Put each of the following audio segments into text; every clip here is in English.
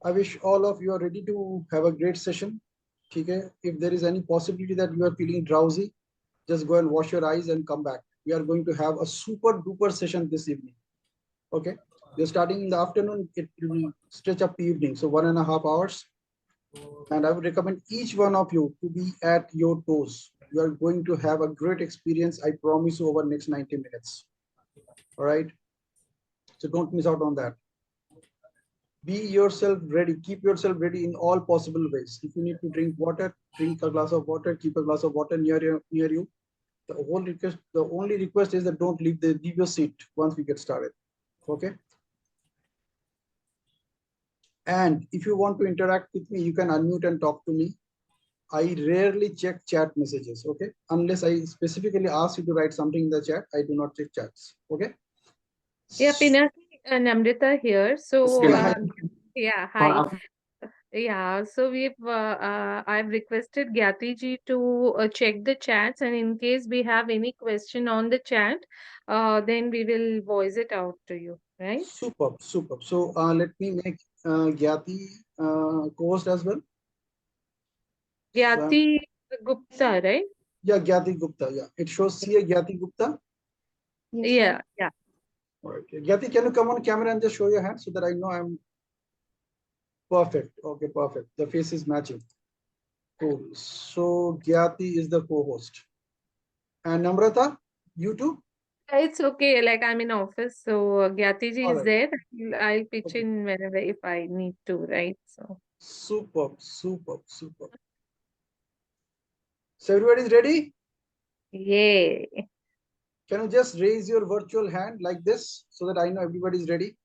I wish all of you are ready to have a great session. Okay? If there is any possibility that you are feeling drowsy, just go and wash your eyes and come back. We are going to have a super duper session this evening. Okay? We're starting in the afternoon, it will stretch up to evening, so 1.5 hours. And I would recommend each one of you to be at your toes. You are going to have a great experience, I promise you, over next 90 minutes. All right? So don't miss out on that. Be yourself ready, keep yourself ready in all possible ways. If you need to drink water, drink a glass of water, keep a glass of water near you. The only request is that don't leave your seat once we get started. Okay? And if you want to interact with me, you can unmute and talk to me. I rarely check chat messages. Okay? Unless I specifically ask you to write something in the chat, I do not check chats. Okay? Yeah, Pinaki and Amrita here. So, Yeah, hi. yeah, hi. Yeah, so I've requested Gyati ji to check the chats, and in case we have any question on the chat, then we will voice it out to you, right? Superb, superb. So let me make Gyati co-host as well. So Gyati Gupta, right? yeah, Gyati Gupta. Yeah, it shows CA Gyati Gupta. Yes, ma'am. Yeah, yeah. All right. Gyati, can you come on camera and just show your hand so that I know I'm perfect? Okay, perfect. The face is matching. Cool. So Gyati is the co-host. And Namrata, you too? It's okay. Like I'm in office, so Gyati ji All is right. there. I'll pitch Okay. in whenever if I need to, right? So, Superb, superb, superb. So everybody's ready? yay. Can you just raise your virtual hand like this so that I know everybody's ready?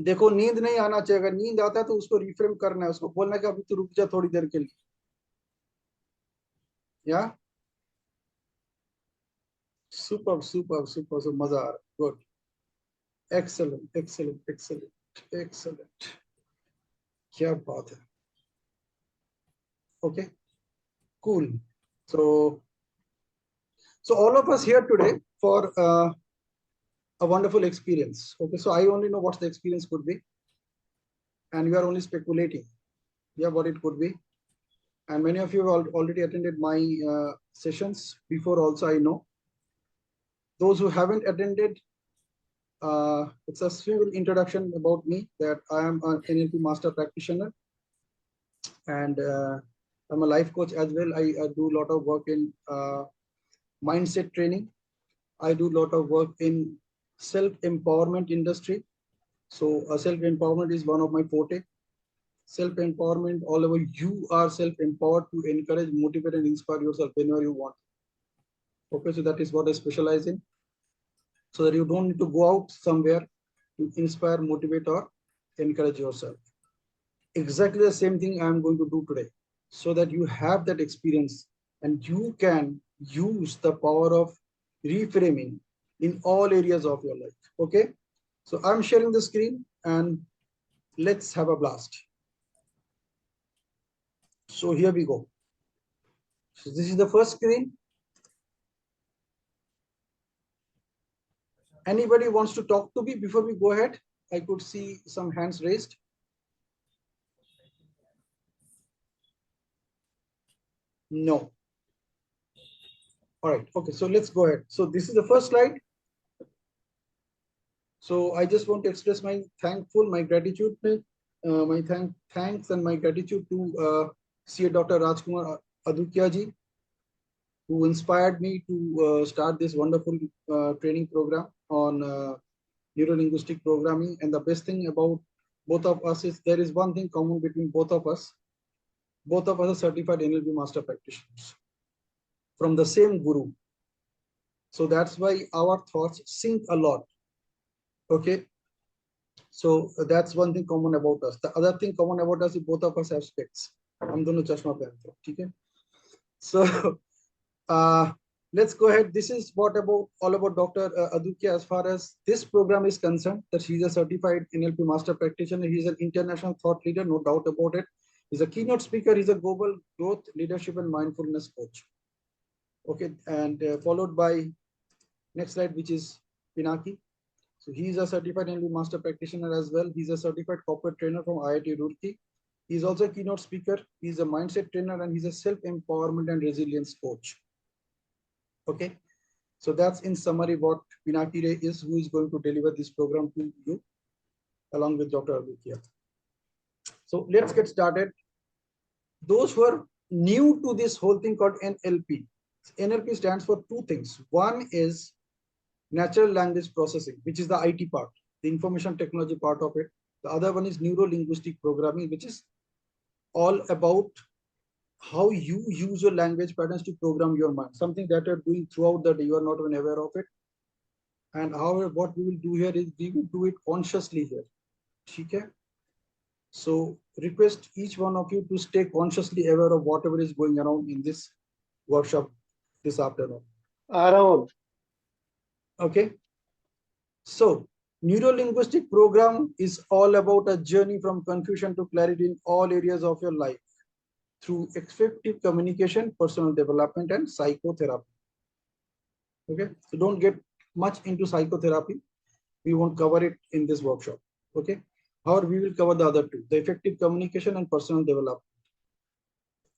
देखो नींद नहीं आना चाहिए, अगर नींद आता है तो उसको रिफ्रेम करना है, उसको बोलना है कि अभी तो रुक जा थोड़ी देर के लिए. या सुपर सुपर सुपर सुपर मजा आ रहा है. Good. Excellent excellent excellent excellent. क्या बात है. Okay. Cool. So all of us here today for a wonderful experience. Okay, so I only know what the experience could be, and we are only speculating, yeah, what it could be. And many of you have already attended my sessions before also, I know. Those who haven't attended, it's a simple introduction about me, that I am an NLP master practitioner, and I'm a life coach as well. I do a lot of work in mindset training. I do a lot of work in self-empowerment industry. So self-empowerment is one of my forte. Self-empowerment, all over, you are self-empowered to encourage, motivate, and inspire yourself whenever you want. Okay, so that is what I specialize in. So that you don't need to go out somewhere to inspire, motivate, or encourage yourself. Exactly the same thing I am going to do today, so that you have that experience and you can use the power of reframing in all areas of your life. Okay, so I'm sharing the screen and let's have a blast. So here we go. So this is the first screen. Anybody wants to talk to me before we go ahead? I could see some hands raised. No. All right. Okay. So let's go ahead. So this is the first slide. So I just want to express my gratitude, thanks and my gratitude to CA Dr. Rajkumar Adukia ji, who inspired me to start this wonderful training program on neuro-linguistic programming. And the best thing about both of us is there is one thing common between both of us. Both of us are certified NLP master practitioners from the same guru. So that's why our thoughts sync a lot. Okay. So that's one thing common about us. The other thing common about us is both of us have specs. हम दोनों चश्मा पहनते हैं, ठीक है? So let's go ahead. This is what about all about Dr. Adukya as far as this program is concerned. That he's a certified NLP master practitioner. He's an international thought leader, no doubt about it. He's a keynote speaker. He's a global growth, leadership, and mindfulness coach. Okay, and followed by next slide, which is Pinaki. So he is a certified NLP master practitioner as well. He's a certified corporate trainer from IIT Roorkee. He's also a keynote speaker. He's a mindset trainer and he's a self-empowerment and resilience coach. Okay. So that's in summary what Pinaki is, who is going to deliver this program to you along with Dr. Alukia. So let's get started. Those who are new to this whole thing called NLP. NLP stands for two things. One is natural language processing, which is the IT part, the information technology part of it. The other one is neuro linguistic programming, which is all about how you use your language patterns to program your mind, something that you're doing throughout the day, you are not even aware of it. And however, what we will do here is we will do it consciously here. Okay? So request each one of you to stay consciously aware of whatever is going around in this workshop this afternoon. Around. Okay. So neuro-linguistic program is all about a journey from confusion to clarity in all areas of your life through effective communication, personal development, and psychotherapy. Okay. So don't get much into psychotherapy. We won't cover it in this workshop. Okay. However, we will cover the other two, the effective communication and personal development.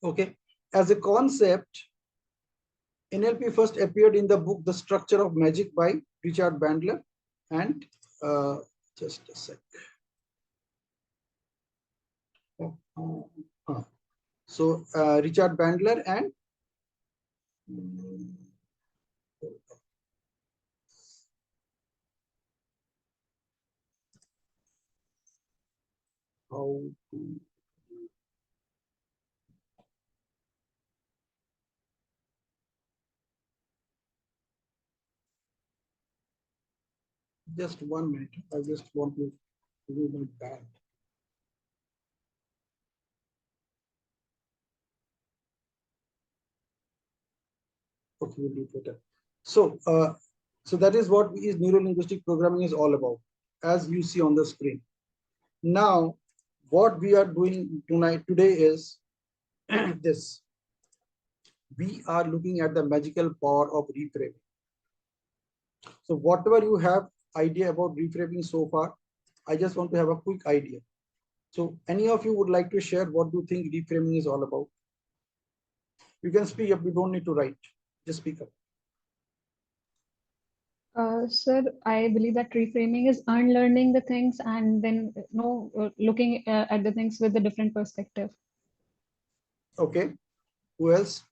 Okay. As a concept, NLP first appeared in the book The Structure of Magic by Richard Bandler and just a sec. So Richard Bandler and how to just 1 minute. I just want to remove my bag. Okay, we'll do it later. So, so that is what is neuro-linguistic programming is all about, as you see on the screen. Now, what we are doing today is this. We are looking at the magical power of reframing. So whatever you have idea about reframing so far, I just want to have a quick idea. So any of you would like to share what do you think reframing is all about? You can speak up, you don't need to write, just speak up. Sir, I believe that reframing is unlearning the things and then looking at the things with a different perspective. Okay, who else?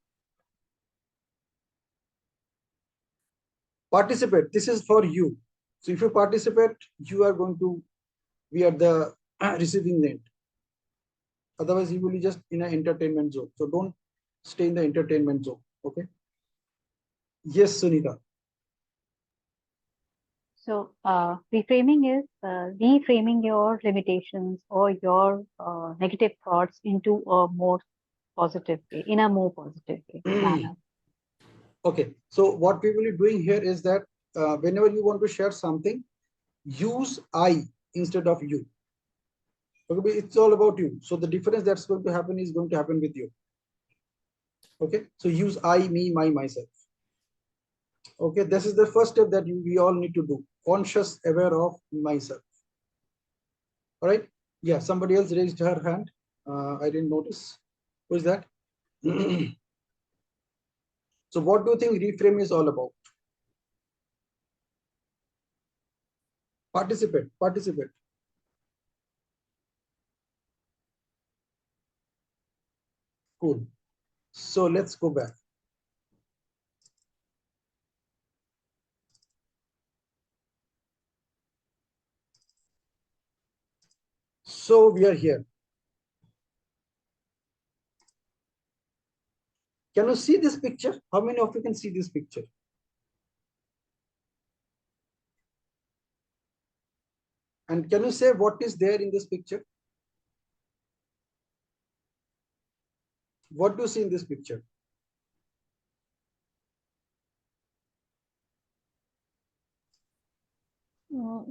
Participate, this is for you. So if you participate, you are going to be at the receiving end. Otherwise, you will be just in an entertainment zone. So don't stay in the entertainment zone. Okay. Yes, Sunita. So reframing is reframing your limitations or your negative thoughts into a more positive way, in a more positive way, manner. Okay, so what we will be doing here is that whenever you want to share something, use I instead of you. Okay, it's all about you. So the difference that's going to happen is going to happen with you. Okay, so use I, me, my, myself. Okay, this is the first step that we all need to do. Conscious, aware of myself. All right. Yeah, somebody else raised her hand. I didn't notice. Who is that? So what do you think reframe is all about? Participate, participate. Cool. So let's go back. So we are here. Can you see this picture? How many of you can see this picture? And can you say what is there in this picture? What do you see in this picture?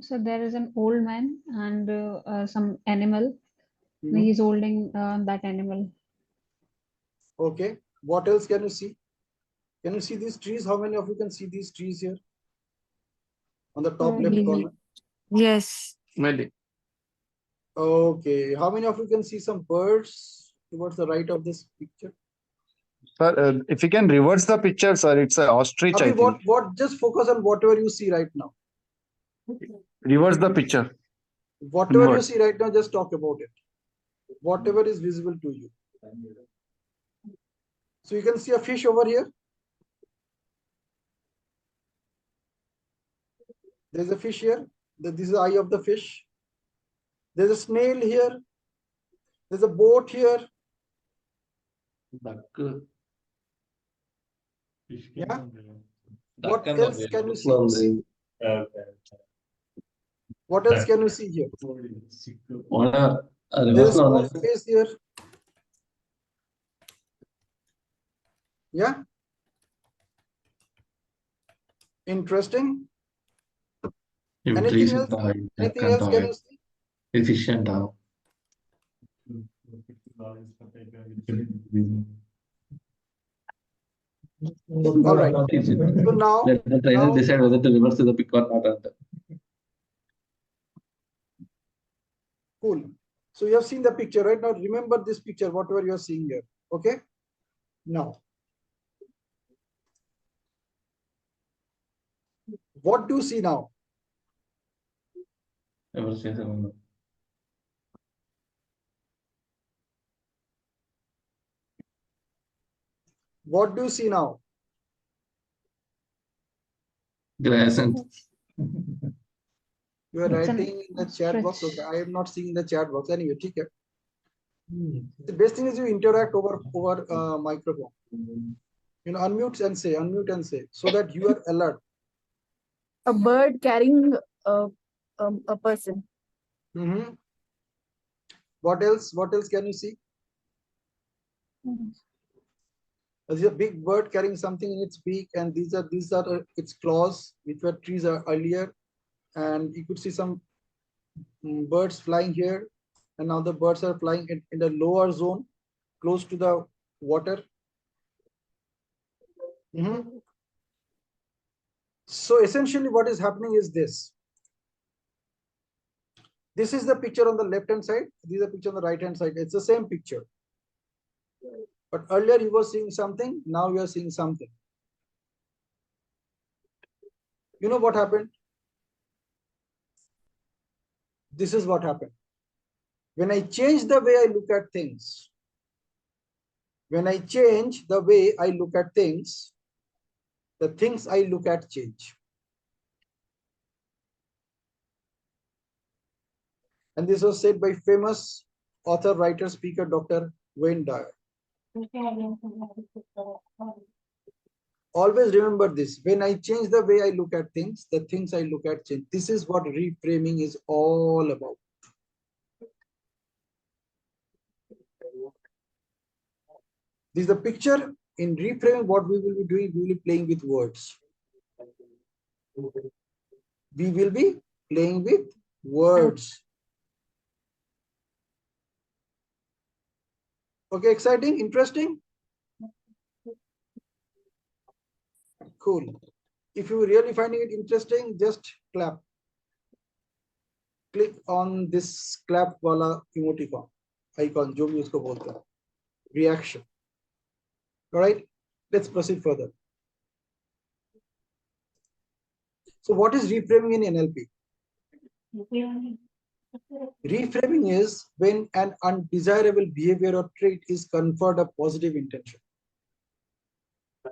So there is an old man and some animal. Hmm. He's holding that animal. Okay. What else can you see? Can you see these trees? How many of you can see these trees here? On the top left corner. Yes. Maybe. Okay. How many of you can see some birds towards the right of this picture? Sir, if you can reverse the picture, sir, it's an ostrich, I think. What? Just focus on whatever you see right now. Reverse the picture. Whatever you Inward. see right now, just talk about it. Whatever is visible to you. So you can see a fish over here. There's a fish here. This is the eye of the fish. There's a snail here. There's a boat here. Yeah. What else can you see? What else can you see here? There's a small space here. Yeah. Interesting. Anything else? Anything else can you see? Efficient how? All right. So now, let the trainer now decide whether to reverse the pick or not. cool. So you have seen the picture, right? Now remember this picture, whatever you are seeing here. Okay. Now, what do you see now? What do you see now? Glass and You are It's an writing in the chat box. ostrich. Okay, I am not seeing the chat box anyway. Okay. The best thing is you interact over microphone. You know, unmute and say, so that you are alert. A bird carrying a person. Mm-hmm. What else? What else can you see? There's a big bird carrying something in its beak, and these are its claws, which were trees earlier, and you could see some birds flying here, and now the birds are flying in the lower zone, close to the water. Mm-hmm. So essentially, what is happening is this. This is the picture on the left hand side. This is the picture on the right hand side. It's the same picture. But earlier you were seeing something, now you are seeing something. You know what happened? This is what happened. When I change the way I look at things, the things I look at change. And this was said by famous author, writer, speaker, Dr. Wayne Dyer. Always remember this. When I change the way I look at things, the things I look at change. This is what reframing is all about. This is the picture. In reframing, what we will be doing, we will be playing with words. We will be playing with words. Okay, exciting, interesting? Cool. If you're really finding it interesting, just clap. Click on this clap wala emoticon icon, jo bhi usko bolte hain. Reaction. All right, let's proceed further. So what is reframing in NLP? Reframing is when an undesirable behavior or trait is conferred a positive intention.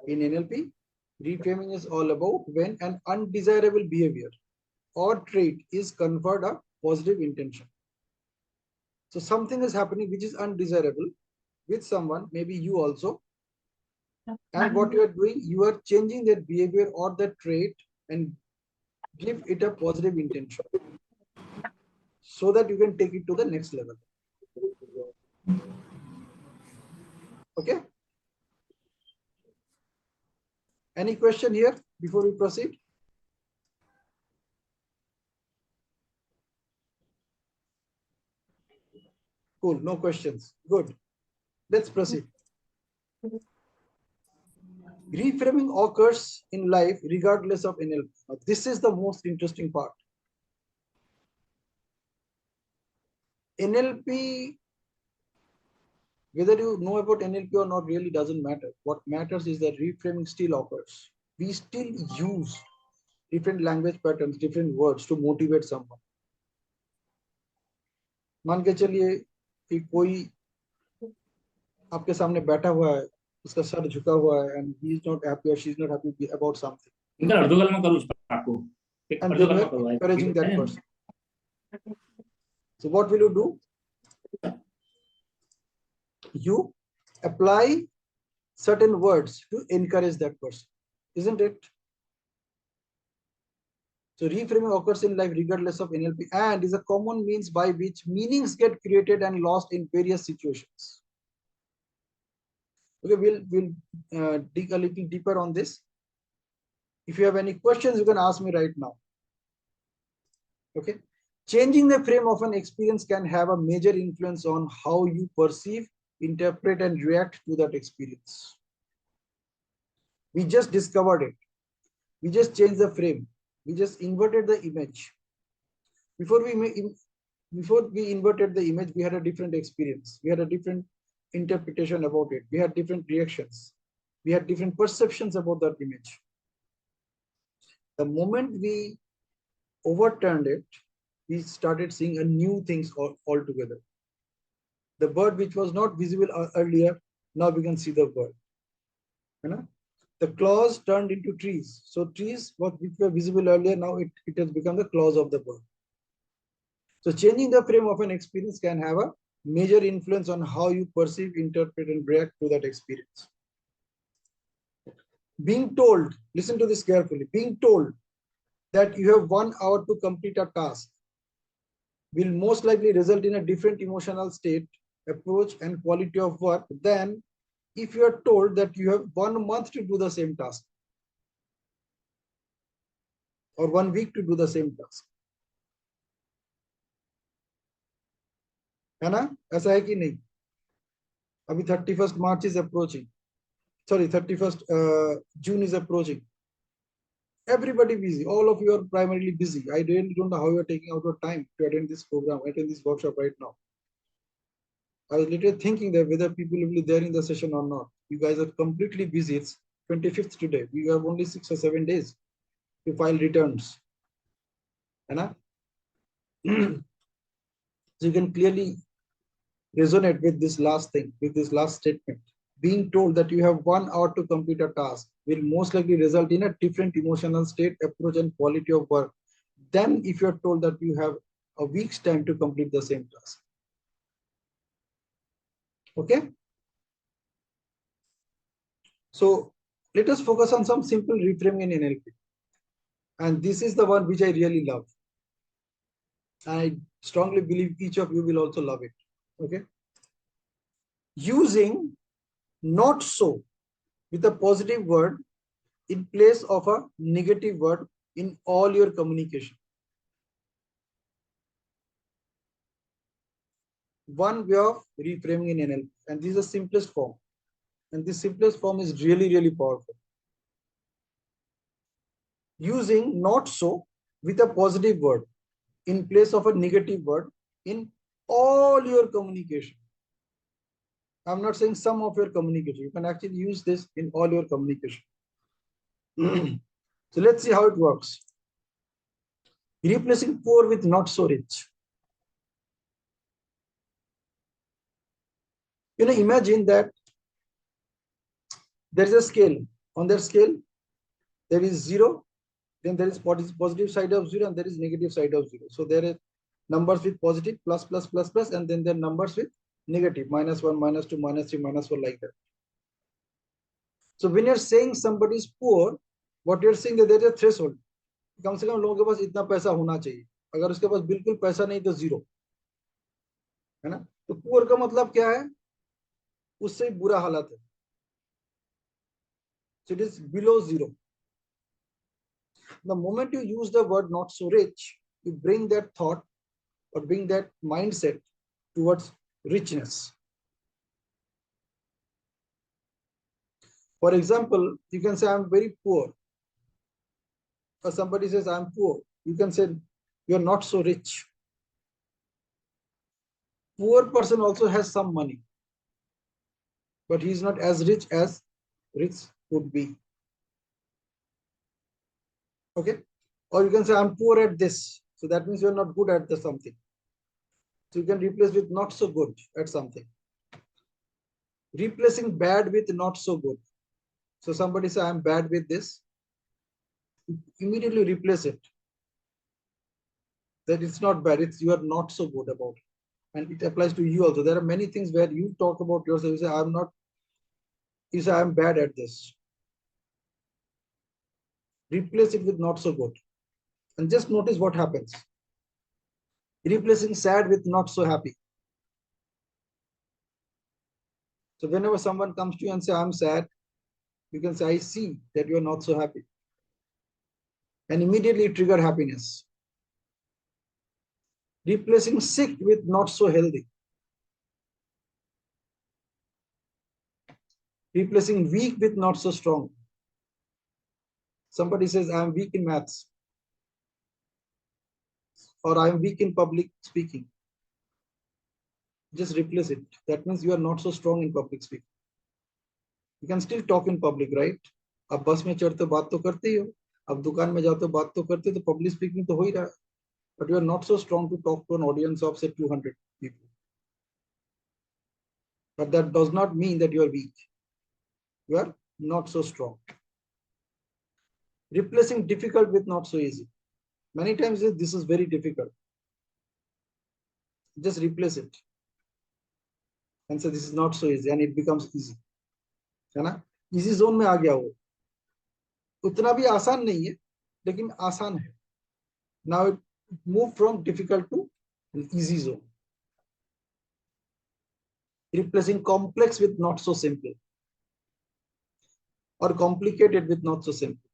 In NLP, reframing is all about when an undesirable behavior or trait is conferred a positive intention. So something is happening which is undesirable with someone, maybe you also. And what you are doing, you are changing that behavior or that trait and give it a positive intention so that you can take it to the next level. Okay. Any question here before we proceed? Cool. No questions. Good. Let's proceed. Reframing occurs in life regardless of NLP. Now, this is the most interesting part. NLP, whether you know about NLP or not, really doesn't matter. What matters is that reframing still occurs. We still use different language patterns, different words to motivate someone. मान के चलिए कि कोई आपके सामने बैठा हुआ है, उसका सर झुका हुआ है, and he is not happy or she is not happy about something. इनका अर्धोगल में करूँ आपको, And then we are encouraging that person. So what will you do? You apply certain words to encourage that person, isn't it? So reframing occurs in life regardless of NLP and is a common means by which meanings get created and lost in various situations. Okay, we'll dig a little deeper on this. If you have any questions, you can ask me right now. Okay, changing the frame of an experience can have a major influence on how you perceive, interpret, and react to that experience. We just discovered it. We just changed the frame. We just inverted the image. Before we inverted the image, we had a different experience. We had a different interpretation about it. We had different reactions. We had different perceptions about that image. The moment we overturned it, we started seeing a new things altogether. The bird which was not visible earlier, now we can see the bird. You know? The claws turned into trees. So trees, which were visible earlier, now it has become the claws of the bird. So changing the frame of an experience can have a major influence on how you perceive, interpret, and react to that experience. Being told, listen to this carefully, being told that you have 1 hour to complete a task will most likely result in a different emotional state, approach, and quality of work than if you are told that you have 1 month to do the same task or 1 week to do the same task. है ना? ऐसा है कि नहीं? अभी 31st March is approaching. Sorry, 31st June is approaching. Everybody busy. All of you are primarily busy. I really don't know how you are taking out your time to attend this program, attend this workshop right now. I was literally thinking that whether people will be there in the session or not. You guys are completely busy. It's 25th today. We have only 6 or 7 days to file returns. So you can clearly resonate with this last thing, with this last statement. Being told that you have 1 hour to complete a task will most likely result in a different emotional state, approach, and quality of work than if you're told that you have a week's time to complete the same task. Okay? So let us focus on some simple reframing in NLP. And this is the one which I really love. I strongly believe each of you will also love it. Okay? Using not so with a positive word in place of a negative word in all your communication. One way of reframing in NLP, and this is the simplest form. And this simplest form is really, really powerful. Using not so with a positive word in place of a negative word in all your communication. I'm not saying some of your communication. You can actually use this in all your communication. So let's see how it works. Replacing poor with not so rich. Imagine that there is a scale. On that scale, there is 0, then there is positive side of 0, and there is negative side of 0. So there are numbers with positive, plus, plus, plus, plus, and then there are numbers with negative, -1, -2, -3, -4, like that. So when you're saying somebody is poor, what you're saying that there is a threshold. कम से कम लोगों के पास इतना पैसा होना चाहिए. अगर उसके पास बिल्कुल पैसा नहीं तो 0, है ना? तो poor का मतलब क्या है? उससे बुरा हालत है. So it is below 0. The moment you use the word not so rich, you bring that thought or bring that mindset towards richness. For example, you can say I'm very poor. Or somebody says I'm poor. You can say you're not so rich. poor person also has some money, but he is not as rich would be. Okay, or you can say I'm poor at this, so that means you're not good at the something. So you can replace with not so good at something. Replacing bad with not so good. So somebody say I'm bad with this, immediately replace it. That it's not bad, it's you are not so good about it. And it applies to you also. There are many things where you talk about yourself, you say I'm not, you say I'm bad at this. Replace it with not so good. And just notice what happens. Replacing sad with not so happy. So whenever someone comes to you and say I'm sad, you can say I see that you are not so happy. And immediately trigger happiness. Replacing sick with not so healthy. Replacing weak with not so strong. Somebody says I'm weak in maths, or I'm weak in public speaking. Just replace it. That means you are not so strong in public speaking. You can still talk in public, right? अब बस में चढ़ते बात तो करते ही हो, अब दुकान में जाते बात तो करते, तो public speaking तो हो ही रहा है. But you are not so strong to talk to an audience of say 200 people. But that does not mean that you are weak. You are not so strong. Replacing difficult with not so easy. Many times this is very difficult. Just replace it and say this is not so easy, and it becomes easy. है ना? Easy zone में आ गया वो. उतना भी आसान नहीं है, लेकिन आसान है. Now it moved from difficult to an easy zone. Replacing complex with not so simple, or complicated with not so simple.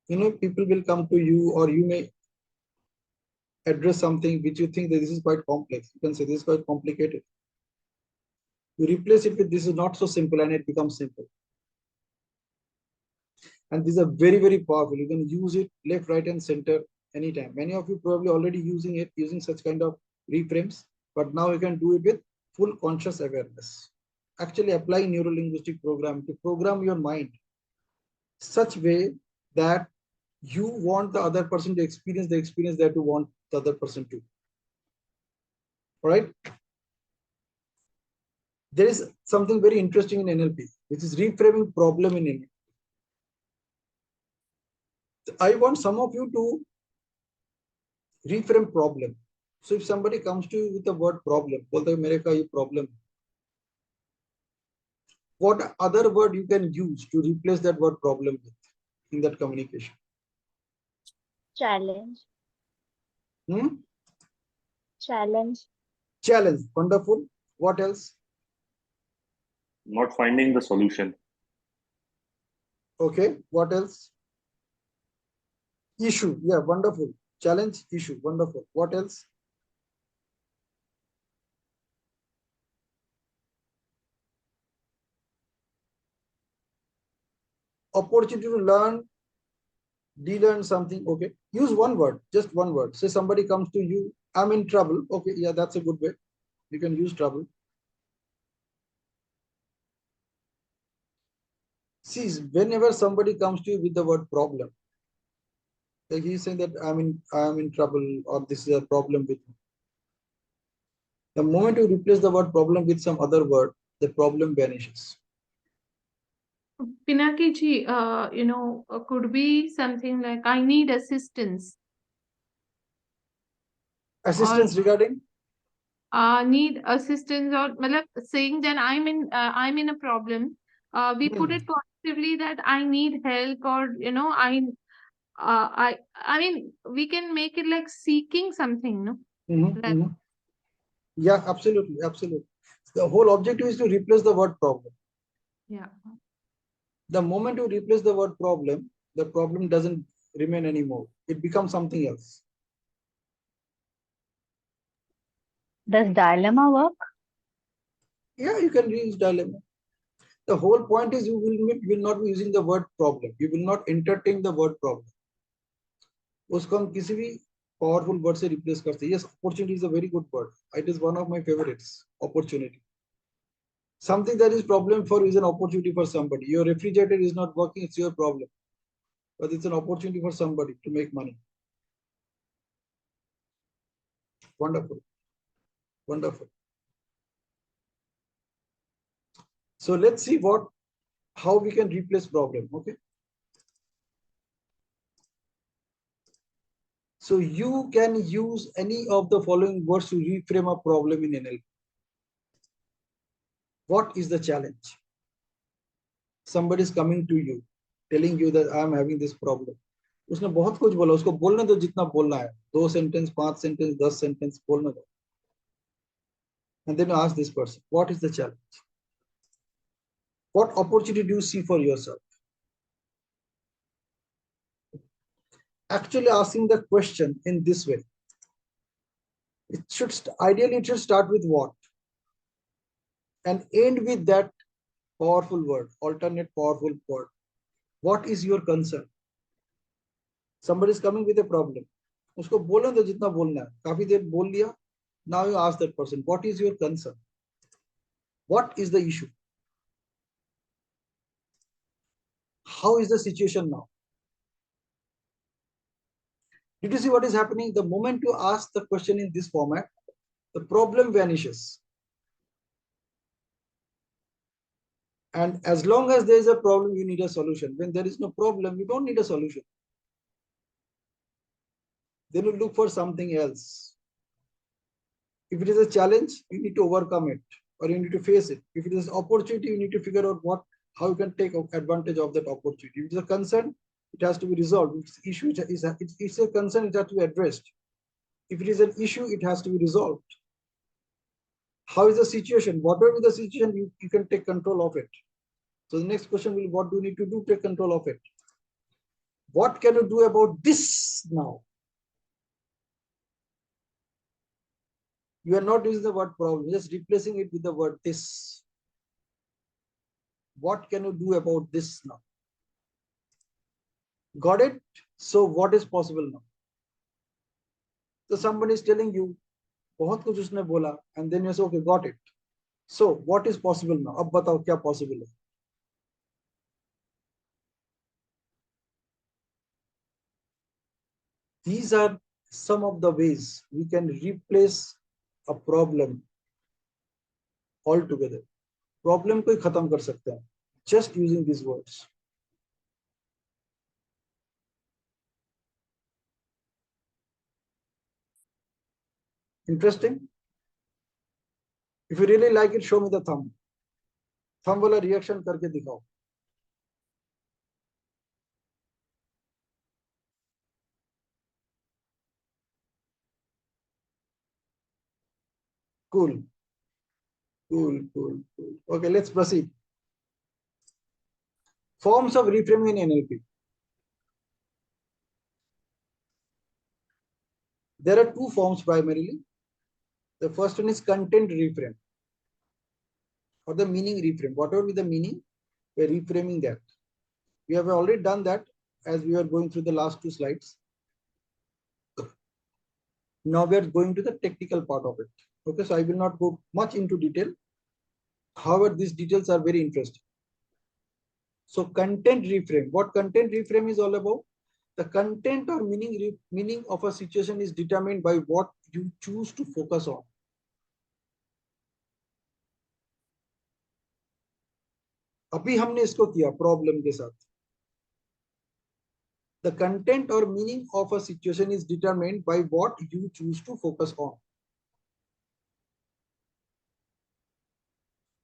You know, people will come to you, or you may address something which you think that this is quite complex. You can say this is quite complicated. You replace it with this is not so simple, and it becomes simple. And these are very, very powerful. You can use it left, right, and center anytime. Many of you probably already using it, using such kind of reframes, but now you can do it with full conscious awareness. Actually apply neuro-linguistic program to program your mind such way that you want the other person to experience the experience that you want the other person to. All right. There is something very interesting in NLP, which is reframing problem in NLP. I want some of you to reframe problem. So if somebody comes to you with the word problem, बोलता है मेरे का ये problem. What other word you can use to replace that word problem with in that communication? Challenge. Challenge. Challenge. Wonderful. What else? Not finding the solution. Okay. What else? Issue. Yeah, wonderful. Challenge, issue. Wonderful. What else? Opportunity to learn, de-learn something. Okay. Use one word, just one word. Say somebody comes to you, I'm in trouble. Okay. Yeah, that's a good way. You can use trouble. See, whenever somebody comes to you with the word problem, like he's saying that I'm in trouble, or this is a problem with me. The moment you replace the word problem with some other word, the problem vanishes. Pinaki ji, could be something like I need assistance. Assistance regarding? Need assistance, or saying that I'm in a problem. We put it positively that I need help, or I mean we can make it like seeking something, no? Yeah, absolutely, absolutely. The whole objective is to replace the word problem. Yeah. The moment you replace the word problem, the problem doesn't remain anymore. It becomes something else. Does dilemma work? Yeah, you can use dilemma. The whole point is you will not be using the word problem. You will not entertain the word problem. उसको हम किसी भी powerful word से replace करते हैं. Yes, opportunity is a very good word. It is one of my favorites. Opportunity. Something that is problem for is an opportunity for somebody. Your refrigerator is not working, it's your problem. But it's an opportunity for somebody to make money. Wonderful. Wonderful. So let's see how we can replace problem. Okay. So you can use any of the following words to reframe a problem in NLP. What is the challenge? Somebody is coming to you, telling you that I am having this problem. उसने बहुत कुछ बोला, उसको बोलने दो जितना बोलना है, 2 सेंटेंस, 5 सेंटेंस, 10 सेंटेंस बोलने दो. And then you ask this person, what is the challenge? What opportunity do you see for yourself? Actually asking the question in this way. Ideally it should start with what? And end with that powerful word, alternate powerful word. What is your concern? Somebody is coming with a problem. उसको बोलने दो जितना बोलना है. काफी देर बोल लिया. Now you ask that person, what is your concern? What is the issue? How is the situation now? Did you see what is happening? The moment you ask the question in this format, the problem vanishes. And as long as there is a problem, you need a solution. When there is no problem, you don't need a solution. Then you look for something else. If it is a challenge, you need to overcome it, or you need to face it. If it is an opportunity, you need to figure out how you can take advantage of that opportunity. If it is a concern, it has to be resolved. If it's issue, it's a concern, it has to be addressed. If it is an issue, it has to be resolved. How is the situation? Whatever the situation, you can take control of it. So the next question will be, what do you need to do to take control of it? What can you do about this now? You are not using the word problem, just replacing it with the word this. What can you do about this now? Got it? So what is possible now? So somebody is telling you, बहुत कुछ उसने बोला, and then you say, okay, got it. So what is possible now? अब बताओ क्या possible है? These are some of the ways we can replace a problem altogether. Problem को ही खत्म कर सकते हैं just using these words. Interesting? If you really like it, show me the thumb. Thumb वाला reaction करके दिखाओ. Cool. Cool. Okay, let's proceed. Forms of reframing in NLP. There are 2 forms primarily. The first one is content reframe or the meaning reframe. Whatever be the meaning, we are reframing that. We have already done that as we were going through the last 2 slides. Now we are going to the technical part of it. Okay, so I will not go much into detail. However, these details are very interesting. So content reframe. What content reframe is all about? The content or meaning of a situation is determined by what you choose to focus on. अभी हमने इसको किया problem के साथ. The content or meaning of a situation is determined by what you choose to focus on.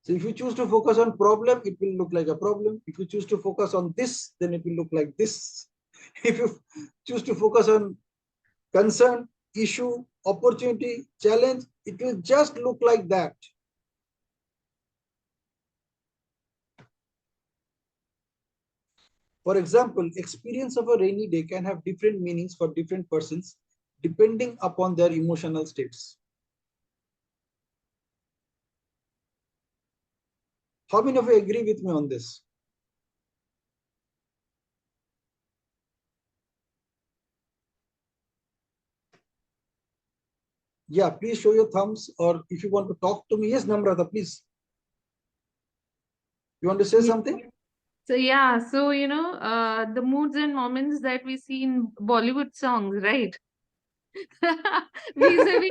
So if you choose to focus on problem, it will look like a problem. If you choose to focus on this, then it will look like this. If you choose to focus on concern, issue, opportunity, challenge, it will just look like that. For example, experience of a rainy day can have different meanings for different persons depending upon their emotional states. How many of you agree with me on this? Yeah, please show your thumbs, or if you want to talk to me. Yes, Namrata, please. You want to say Yeah. something? So yeah, so the moods and moments that we see in Bollywood songs, right? Vis-a-vis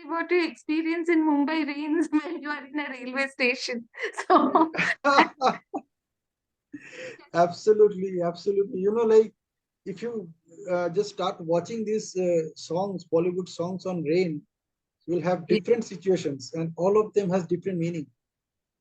what you experience in Mumbai rains when you are in a railway station. So Absolutely, absolutely. Like if you just start watching these songs, Bollywood songs on rain, you'll have different situations, and all of them has different meaning.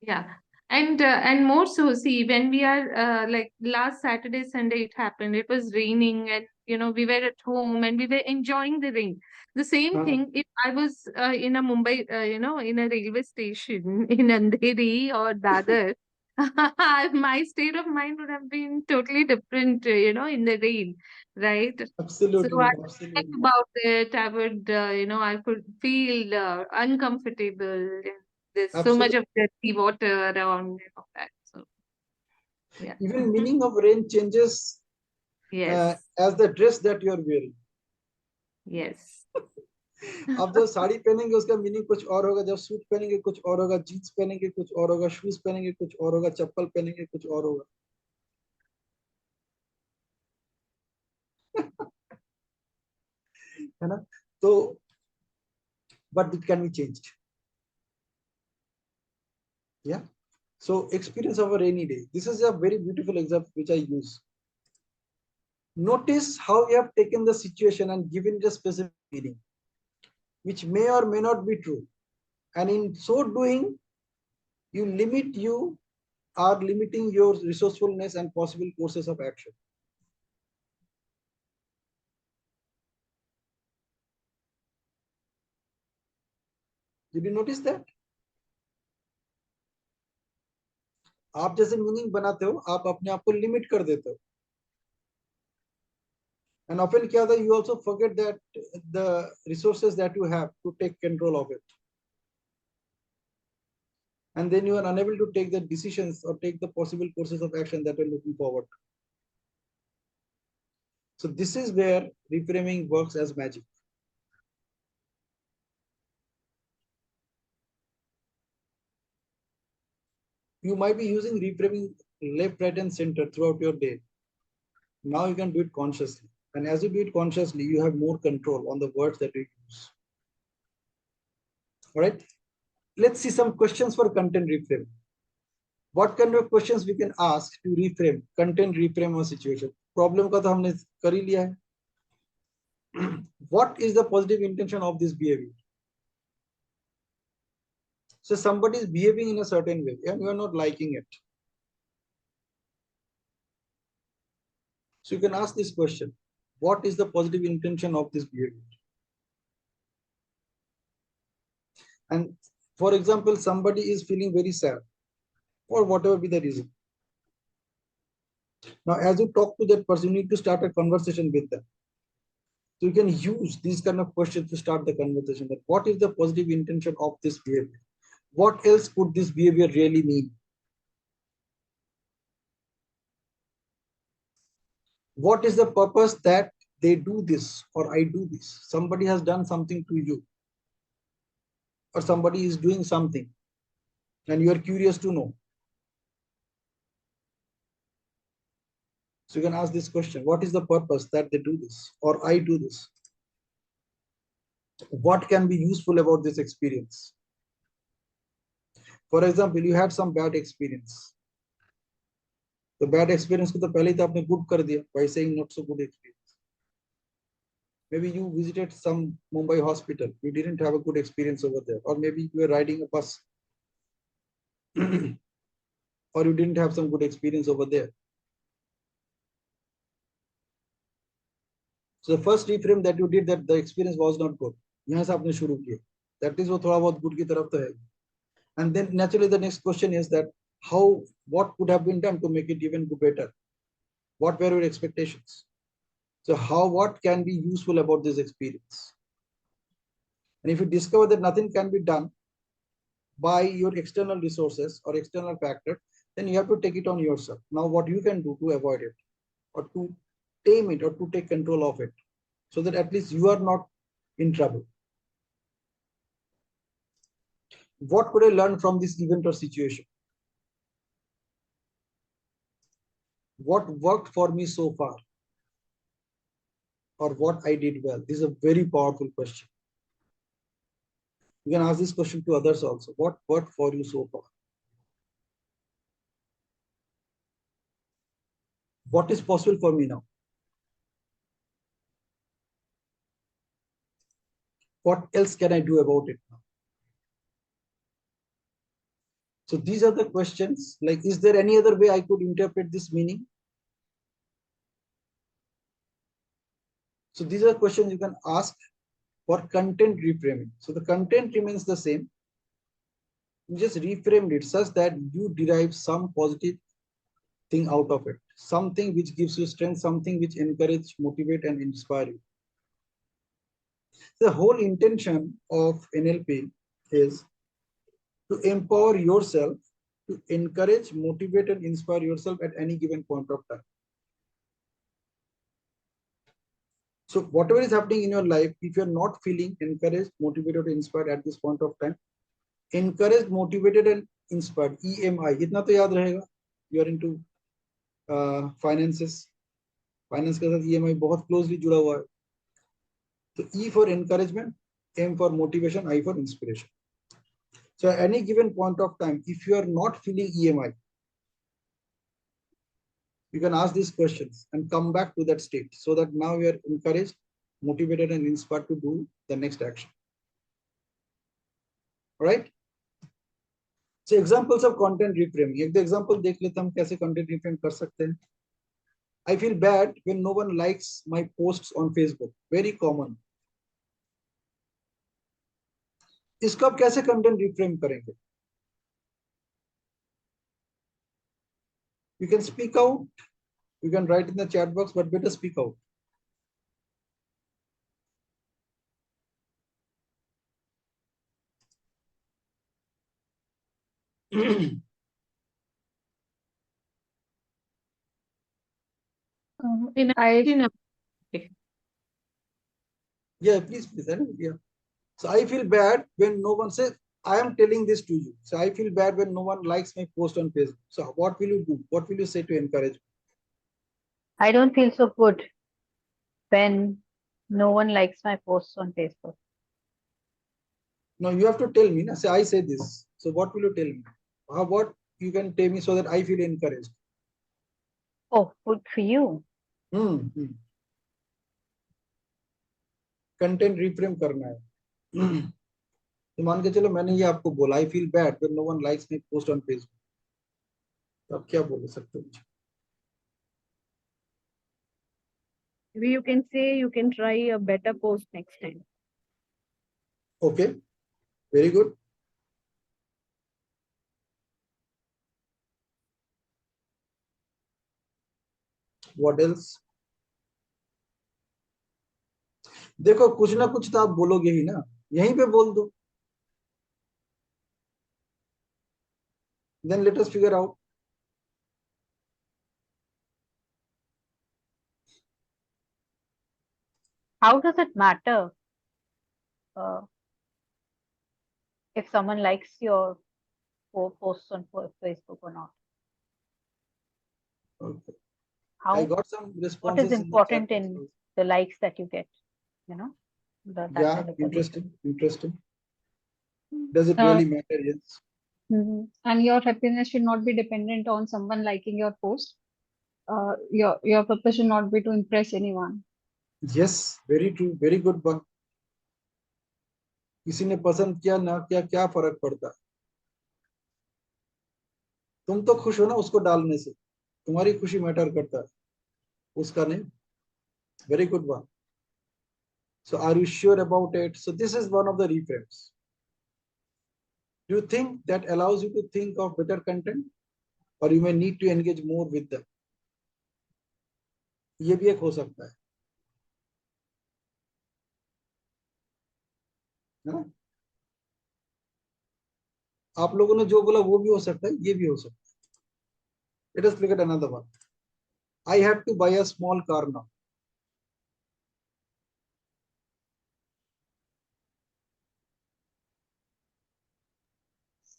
yeah, and more so, see, when we are like last Saturday, Sunday, it happened. It was raining, and we were at home and we were enjoying the rain. The same Uh, thing if I was in a Mumbai, in a railway station in Andheri or Dadar, my state of mind would have been totally different, in the rain, right? So I absolutely, would think absolutely, about it. I would, I could feel uncomfortable. There's so much absolutely. of dirty water around and all that. So yeah. Even meaning of rain changes Yes. as the dress that you are wearing. Yes. आप जब साड़ी पहनेंगे उसका meaning कुछ और होगा, जब suit पहनेंगे कुछ और होगा, जीन्स पहनेंगे कुछ और होगा, शूज पहनेंगे कुछ और होगा, चप्पल पहनेंगे कुछ और होगा. है ना? तो but it can be changed. Yeah. So experience of a rainy day. This is a very beautiful example which I use. Notice how you have taken the situation and given it a specific meaning, which may or may not be true. And in so doing, you are limiting your resourcefulness and possible courses of action. Did you notice that? आप जैसे meaning बनाते हो, आप अपने आप को limit कर देते हो. And often क्या होता है, you also forget that the resources that you have to take control of it. And then you are unable to take the decisions or take the possible courses of action that you're looking forward to. So this is where reframing works as magic. You might be using reframing left, right, and center throughout your day. Now you can do it consciously. And as you do it consciously, you have more control on the words that you use. All right. Let's see some questions for content reframing. What kind of questions we can ask to reframe, content reframe a situation? Problem का तो हमने कर ही लिया है. What is the positive intention of this behavior? So somebody is behaving in a certain way and you are not liking it. So you can ask this question: what is the positive intention of this behavior? And for example, somebody is feeling very sad or whatever be the reason. Now, as you talk to that person, you need to start a conversation with them. So you can use these kind of questions to start the conversation. That what is the positive intention of this behavior? What else could this behavior really mean? What is the purpose that they do this or I do this? Somebody has done something to you, or somebody is doing something, and you are curious to know. So you can ask this question: what is the purpose that they do this or I do this? What can be useful about this experience? For example, you had some bad experience. The bad experience को तो पहले ही तो आपने good कर दिया by saying not so good experience. Maybe you visited some Mumbai hospital. You didn't have a good experience over there, or maybe you were riding a bus, or you didn't have some good experience over there. So the first reframe that you did, that the experience was not good. यहाँ से आपने शुरू किया. That is वो थोड़ा बहुत good की तरफ तो है. And then naturally the next question is that what could have been done to make it even better? What were your expectations? So what can be useful about this experience? And if you discover that nothing can be done by your external resources or external factor, then you have to take it on yourself. Now what you can do to avoid it, or to tame it, or to take control of it. so that at least you are not in trouble. What could I learn from this event or situation? What worked for me so far? Or what I did well? This is a very powerful question. You can ask this question to others also. What worked for you so far? What is possible for me now? What else can I do about it now? So these are the questions. Like, is there any other way I could interpret this meaning? So these are questions you can ask for content reframing. So the content remains the same. You just reframed it such that you derive some positive thing out of it. Something which gives you strength, something which encourage, motivate, and inspire you. The whole intention of NLP is to empower yourself, to encourage, motivate, and inspire yourself at any given point of time. So whatever is happening in your life, if you're not feeling encouraged, motivated, or inspired at this point of time, encouraged, motivated, and inspired, EMI, इतना तो याद रहेगा. You are into finances. Finance के साथ EMI बहुत closely जुड़ा हुआ है. So E for encouragement, M for motivation, I for inspiration. So at any given point of time, if you are not feeling EMI, you can ask these questions and come back to that state so that now you are encouraged, motivated, and inspired to do the next action. All right? So examples of content reframing. एक example देख लेते हम कैसे content reframe कर सकते हैं. I feel bad when no one likes my posts on Facebook. Very common. इसको आप कैसे content reframe करेंगे? You can speak out. You can write in the chat box, but better speak out. Yeah, please. Yeah. So I feel bad when no one says, I am telling this to you. So I feel bad when no one likes my post on Facebook. So what will you do? What will you say to encourage? I don't feel so good when no one likes my posts on Facebook. No, you have to tell me. Say, I say this. So what will you tell me? What you can tell me so that I feel encouraged? Oh, good for you. Content reframe करना है. तो मान के चलो मैंने ये आपको बोला, I feel bad when no one likes my post on Facebook. तो आप क्या बोल सकते हो? Maybe you can say you can try a better post next time. Okay, very good. What else? देखो कुछ ना कुछ तो आप बोलोगे ही ना, यहीं पे बोल दो. Then let us figure out. How does it matter if someone likes your posts on Facebook or not? Okay. How, I got some responses. What is important in the likes that you get? You know? Yeah, interesting. Does it really matter? Yes. And your happiness should not be dependent on someone liking your post. Your purpose should not be to impress anyone. Yes, very true. Very good one. किसी ने पसंद किया ना किया क्या फर्क पड़ता है? तुम तो खुश हो ना उसको डालने से, तुम्हारी खुशी मैटर करता है, उसका नहीं. Very good one. So are you sure about it? So this is one of the reframes. Do you think that allows you to think of better content, or you may need to engage more with them? ये भी एक हो सकता है. आप लोगों ने जो बोला वो भी हो सकता है, ये भी हो सकता है. Let us look at another one. I have to buy a small car now.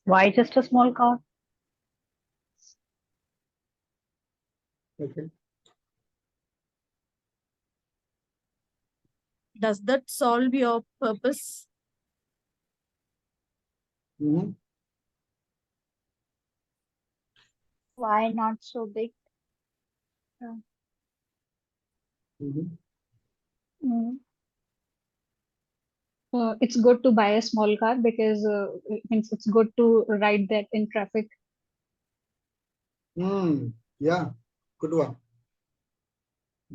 Why just a small car? Okay. Does that solve your purpose? Mm-hmm. Why not so big? Mm-hmm. Mm. It's good to buy a small car because it means it's good to ride that in traffic. Yeah, good one.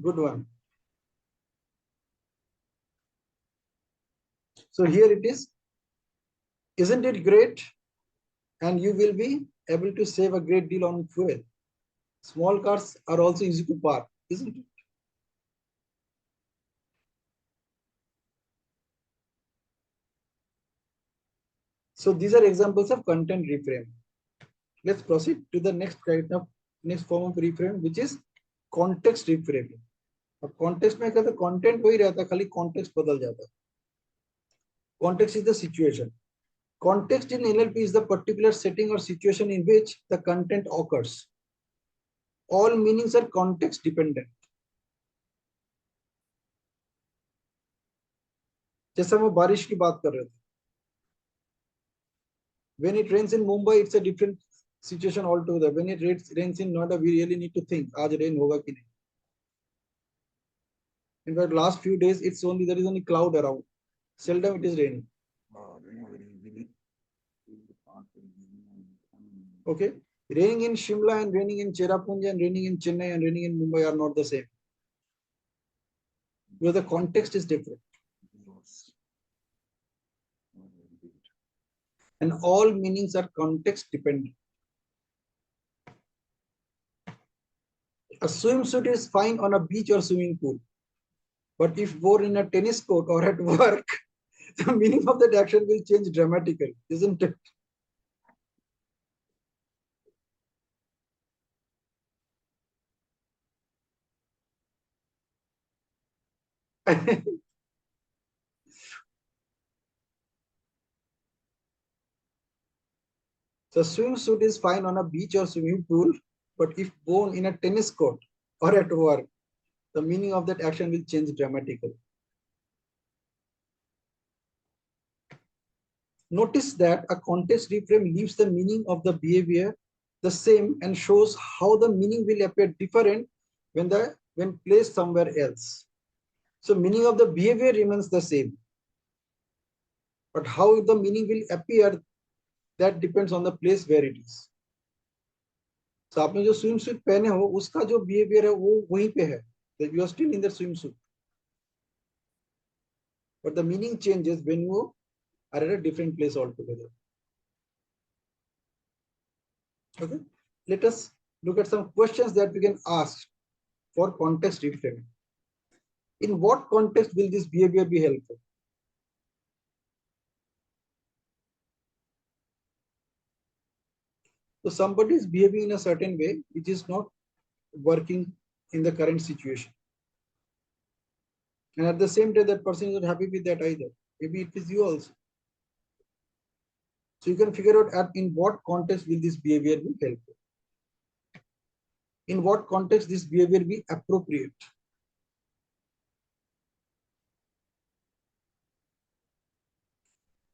Good one. So here it is. Isn't it great? And you will be able to save a great deal on fuel. Small cars are also easy to park, isn't it? So these are examples of content reframe. Let's proceed to the next form of reframe, which is context reframing. अब context में कहते content वही रहता, खाली context बदल जाता. Context is the situation. Context in NLP is the particular setting or situation in which the content occurs. All meanings are context dependent. जैसे हम बारिश की बात कर रहे थे. When it rains in Mumbai, it's a different situation altogether. When it rains in Noida, we really need to think, आज rain होगा कि नहीं. In fact, last few days, there is only cloud around. Seldom it is raining. Okay, raining in Shimla and raining in Cherrapunji and raining in Chennai and raining in Mumbai are not the same. Because the context is different. And all meanings are context dependent. A swimsuit is fine on a beach or swimming pool. But if worn in a tennis court or at work, the meaning of that action will change dramatically, isn't it? So swimsuit is fine on a beach or swimming pool, but if worn in a tennis court or at work, the meaning of that action will change dramatically. Notice that a context reframe leaves the meaning of the behavior the same and shows how the meaning will appear different when placed somewhere else. So meaning of the behavior remains the same, but how the meaning will appear, that depends on the place where it is. So आपने जो swimsuit पहने हो उसका जो behavior है वो वहीं पे है. That you are still in the swimsuit, but the meaning changes when you are at a different place altogether. Okay, let us look at some questions that we can ask for context reframing. In what context will this behavior be helpful? So somebody is behaving in a certain way which is not working in the current situation. And at the same time, that person is not happy with that either. Maybe it is you also. So you can figure out in what context will this behavior be helpful. In what context this behavior be appropriate.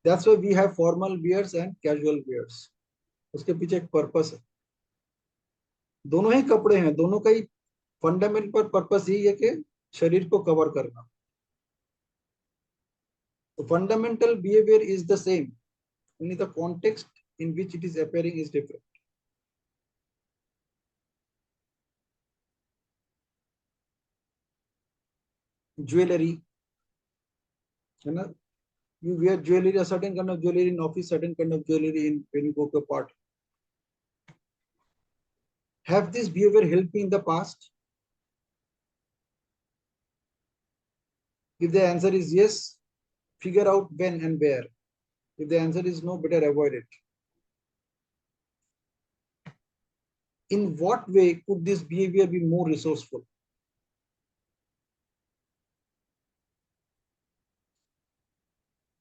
That's why we have formal wears and casual wears. उसके पीछे एक purpose है. दोनों ही कपड़े हैं, दोनों का ही fundamental purpose यही है कि शरीर को कवर करना. The fundamental behavior is the same, only the context in which it is appearing is different. Jewelry, you know, you wear jewelry, a certain kind of jewelry in office, certain kind of jewelry when you go to a party. Have this behavior helped me in the past? If the answer is yes, figure out when and where. If the answer is no, better avoid it. In what way could this behavior be more resourceful?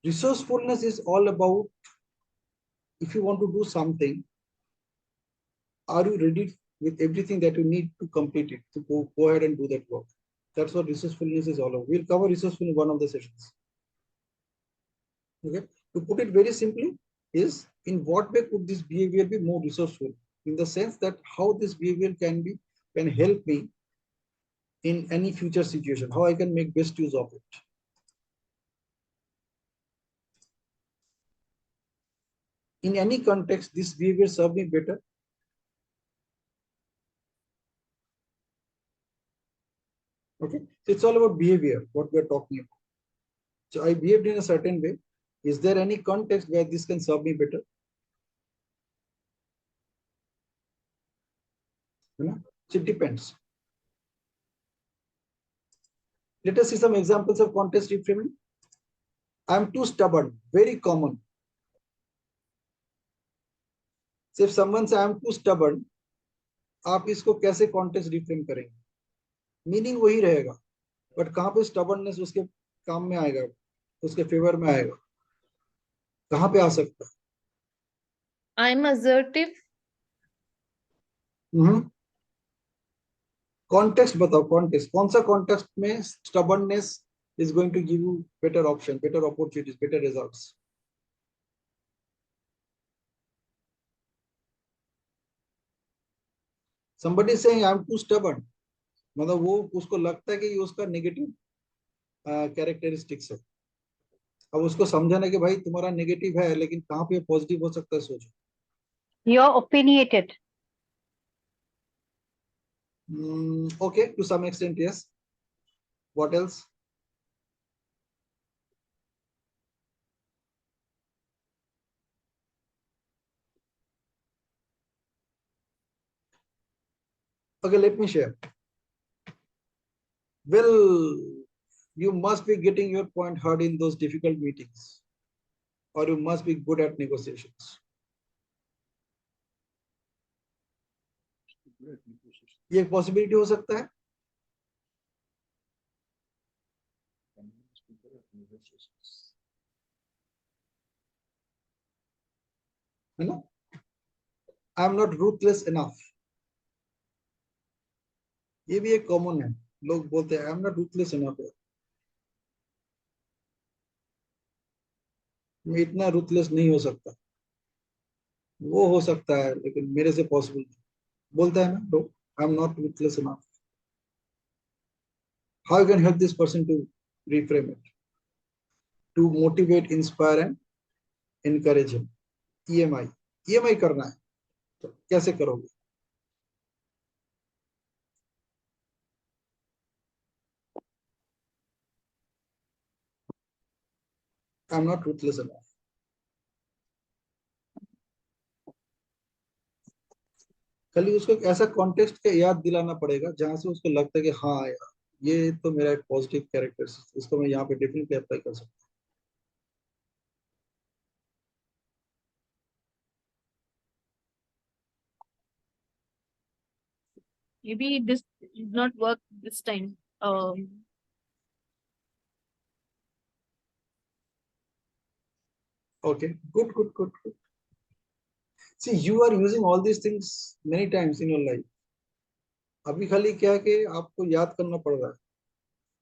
Resourcefulness is all about if you want to do something, are you ready with everything that you need to complete it, to go ahead and do that work? That's what resourcefulness is all about. We'll cover resourcefulness in one of the sessions. Okay. To put it very simply, is in what way could this behavior be more resourceful? In the sense that how this behavior can help me in any future situation, how I can make best use of it. In any context, this behavior serve me better. Okay, so it's all about behavior, what we're talking about. So I behaved in a certain way. Is there any context where this can serve me better? So it depends. Let us see some examples of context reframing. I'm too stubborn, very common. So if someone says I'm too stubborn, आप इसको कैसे context reframe करेंगे? Meaning वही रहेगा, but कहाँ पे stubbornness उसके काम में आएगा, उसके फेवर में आएगा, कहाँ पे आ सकता है? I'm assertive. कॉन्टेक्स्ट बताओ, कॉन्टेक्स्ट कौन सा कॉन्टेक्स्ट में stubbornness is going to give you better option, better opportunities, better results? Somebody is saying I'm too stubborn, मतलब वो उसको लगता है कि ये उसका नेगेटिव कैरेक्टरिस्टिक्स है. अब उसको समझाना कि भाई तुम्हारा नेगेटिव है लेकिन कहाँ पे पॉजिटिव हो सकता है, सोचो. You're opinionated. Okay, to some extent, yes. What else? Okay, let me share. Well, you must be getting your point heard in those difficult meetings, or you must be good at negotiations. ये एक possibility हो सकता है. है ना? I am not ruthless enough. ये भी एक कॉमन है, लोग बोलते हैं I am not ruthless enough. मैं इतना ruthless नहीं हो सकता. वो हो सकता है लेकिन मेरे से पॉसिबल नहीं. बोलता है ना लोग I am not ruthless enough. How you can help this person to reframe it, to motivate, inspire and encourage him? EMI करना है तो कैसे करोगे? I'm not ruthless enough. खाली उसको एक ऐसा कॉन्टेक्स्ट का याद दिलाना पड़ेगा जहां से उसको लगता है कि हाँ यार ये तो मेरा एक पॉजिटिव कैरेक्टर, इसको मैं यहाँ पे डेफिनेटली अप्लाई कर सकता हूँ. Maybe this did not work this time. Okay, good. See, you are using all these things many times in your life. अभी खाली क्या है कि आपको याद करना पड़ रहा है,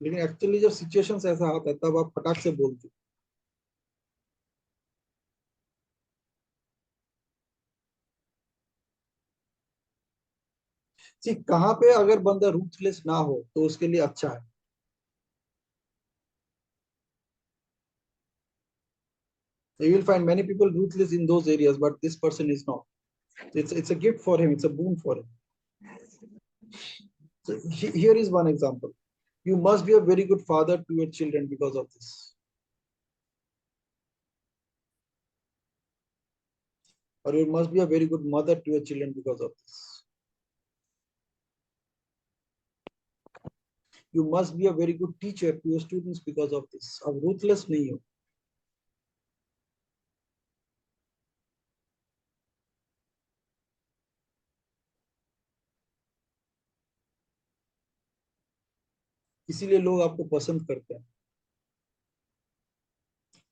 लेकिन एक्चुअली जब सिचुएशंस ऐसा आता है तब आप फटाक से बोलते. सी कहाँ पे अगर बंदा रूथलेस ना हो तो उसके लिए अच्छा है. You will find many people ruthless in those areas, but this person is not. It's a gift for him. It's a boon for him. So here is one example. You must be a very good father to your children because of this. Or you must be a very good mother to your children because of this. You must be a very good teacher to your students because of this. अब ruthless नहीं हो. इसीलिए लोग आपको पसंद करते हैं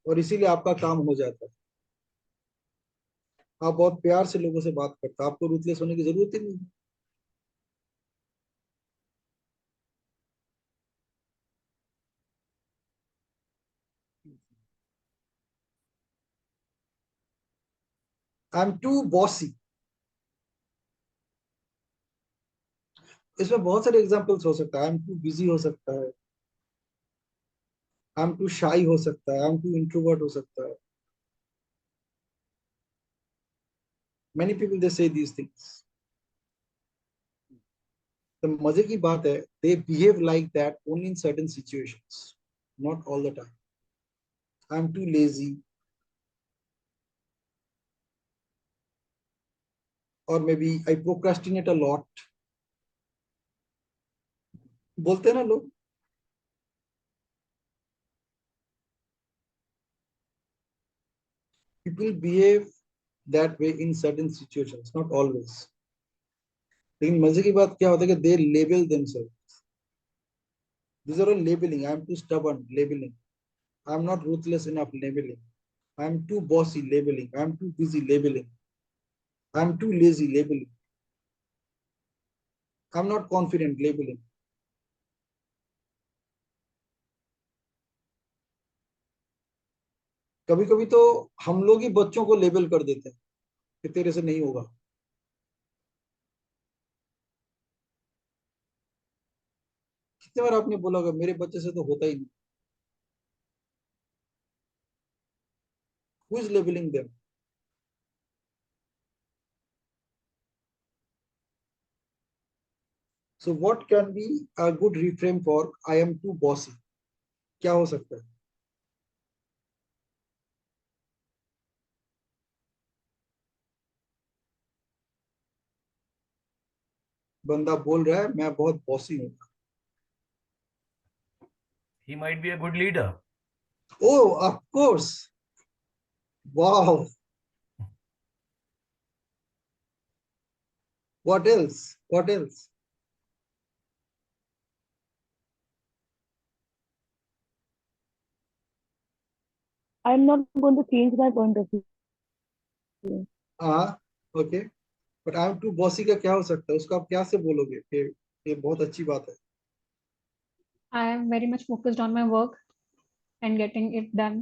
और इसीलिए आपका काम हो जाता है. आप बहुत प्यार से लोगों से बात करते हो, आपको रूथलेस होने की जरूरत ही नहीं। I am too bossy. इसमें बहुत सारे एग्जांपल्स हो सकता है। आई एम टू बिजी हो सकता है, आई एम टू शाई हो सकता है, आई एम टू इंट्रोवर्ट हो सकता है। Many people they say these things. The मजे की बात है, they behave like that only in certain situations, not all the time. I'm too lazy, or maybe I procrastinate a lot. बोलते हैं ना लोग। People behave that way in certain situations, not always. लेकिन मजे की बात क्या होता है कि they label themselves. These are all labeling. I'm too stubborn, labeling. I'm not ruthless enough, labeling. I'm too bossy, labeling. I'm too busy, labeling. I'm too lazy, labeling. I'm not confident, labeling. कभी कभी तो हम लोग ही बच्चों को label कर देते हैं कि तेरे से नहीं होगा। कितने बार आपने बोला होगा मेरे बच्चे से तो होता ही नहीं। Who is labeling them? So what can be a good reframe for I am too bossy? क्या हो सकता है? बंदा बोल रहा है मैं बहुत बॉसी हूँ। He might be a good leader. Oh, of course. Wow. What else? What else? I'm not going to change my point of view. हाँ, okay. But I am too bossy का क्या हो सकता है? उसको आप क्या से बोलोगे कि ये बहुत अच्छी बात है? I am very much focused on my work and getting it done.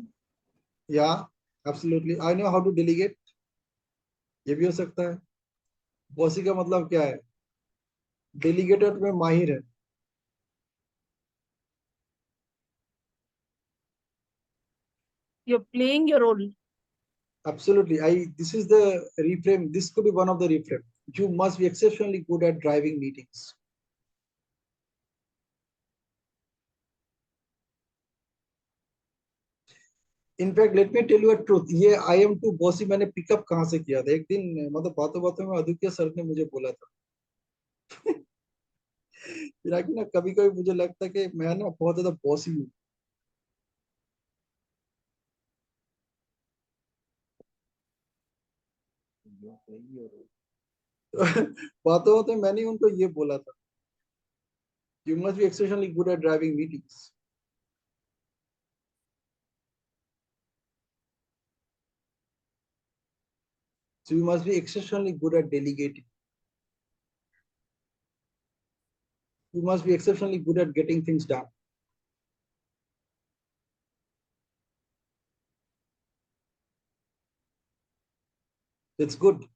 Yeah, absolutely. I know how to delegate. ये भी हो सकता है। बॉसी का मतलब क्या है? डेलीगेटर में माहिर है। You're playing your role. Absolutely. This is the reframe. This could be one of the reframe. You must be exceptionally good at driving meetings. In fact let me tell you a truth, ये I am too bossy मैंने pick up कहाँ से किया था? एक दिन मतलब बातों बातों में अद्वितीय सर ने मुझे बोला था। फिर ना कभी कभी मुझे लगता है कि मैं ना बहुत ज्यादा बॉसी हूँ। बातों बातों में मैंने उनको ये बोला था, you must be exceptionally good at driving meetings. So you must be exceptionally good at delegating. You must be exceptionally good at getting things done. It's good.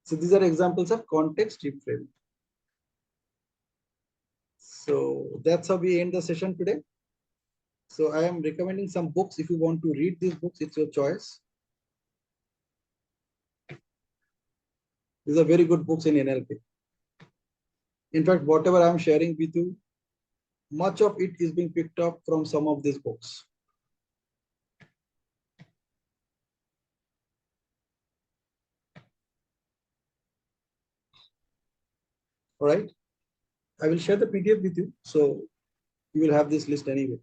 So these are examples of context reframe. So that's how we end the session today. So I am recommending some books. If you want to read these books, it's your choice. These are very good books in NLP. In fact, whatever I'm sharing with you, much of it is being picked up from some of these books. All right. I will share the PDF with you. So you will have this list anyway.